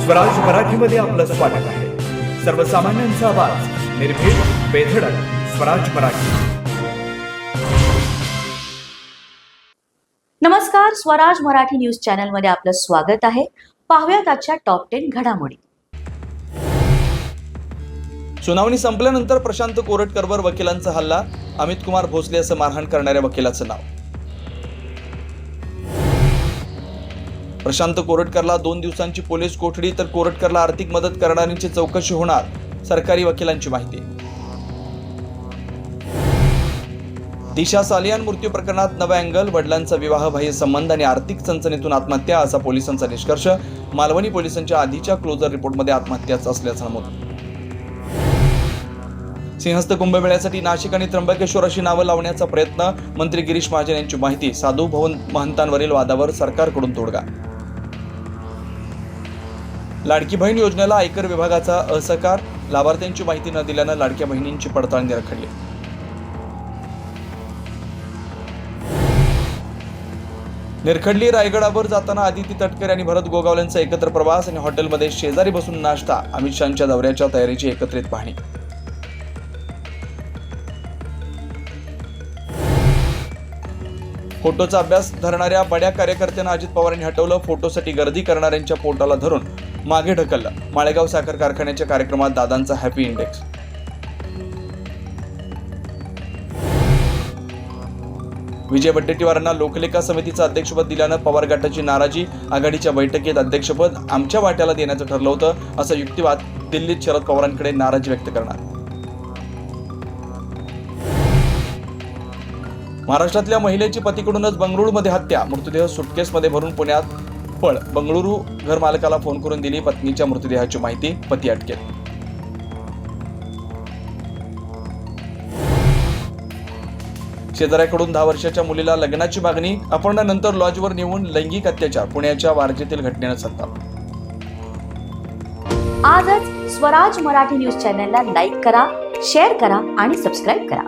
स्वराज मराठीमध्ये आपलं स्वागत आहे. सर्वसामान्यांचा आवाज, निर्भीड, बेधडक. स्वराज मराठी. नमस्कार, स्वराज मराठी न्यूज चॅनल मध्ये आपलं स्वागत आहे. पाहूयात आजच्या टॉप 10 घडामोडी. सुनावणी संपल्यानंतर प्रशांत कोरटकरवर वकिलांचा हल्ला. अमित कुमार भोसले असं मारहाण करणाऱ्या वकिलाचं नाव. प्रशांत कोरटकरला 2 दिवसांची पोलीस कोठडी, तर कोरटकरला आर्थिक मदत करणाऱ्यांची चौकशी होणार, सरकारी वकिलांची माहिती. दिशा सालियान मृत्यू प्रकरणात नवा अँगल. वडिलांचा विवाहबाह्य संबंध आणि आर्थिक चणचणीतून आत्महत्या असा पोलिसांचा निष्कर्ष. मालवणी पोलिसांच्या आधीच्या क्लोजर रिपोर्टमध्ये आत्महत्याच असल्याचं नमूद. सिंहस्थ कुंभमेळ्यासाठी नाशिक आणि त्र्यंबकेश्वर अशी नावं लावण्याचा प्रयत्न. मंत्री गिरीश महाजन यांची माहिती. साधू भवन महंतांवरील वादावर सरकारकडून तोडगा. लाडकी बहीण योजनेला आयकर विभागाचा असहकार. लाभार्थ्यांची माहिती न दिल्यानं लाडक्या बहिणींची पडताळणी रखडली. निरखडली रायगडावर जाताना आदिती तटकरे आणि भरत गोगावलेंचा एकत्र प्रवास आणि हॉटेलमध्ये शेजारी बसून नाश्ता. अमित शहांच्या दौऱ्याच्या तयारीची एकत्रित पाहणी. फोटोचा अभ्यास धरणाऱ्या बड्या कार्यकर्त्यांना अजित पवारांनी हटवलं. फोटोसाठी गर्दी करणाऱ्यांच्या पोटाला धरून मागे ढकललं. माळेगाव साखर कारखान्याच्या कार्यक्रमात दादांचा हॅपी इंडेक्स. विजय वडेट्टीवारांना लोकलेखा समितीचं अध्यक्षपद दिल्यानं पवार गटाची नाराजी. आघाडीच्या बैठकीत अध्यक्षपद आमच्या वाट्याला देण्याचं ठरलं होतं असा युक्तिवाद. दिल्लीत शरद पवारांकडे नाराजी व्यक्त करणार. महाराष्ट्रातल्या महिलेची पतीकडूनच बंगळुरूमध्ये हत्या. मृतदेह सुटकेसमध्ये भरून पुण्यात पळ. बंगळुरू घरमालकाला फोन करून दिली पत्नीच्या मृतदेहाची माहिती. पती अटकेत. शेजाऱ्याकडून 10 वर्षाच्या मुलीला लग्नाची मागणी. अपहरणानंतर लॉजवर नेऊन लैंगिक अत्याचार. पुण्याच्या वारजेतील घटनेनं संताप. आजच स्वराज मराठी न्यूज चॅनलला लाईक करा, शेअर करा आणि सबस्क्राईब करा.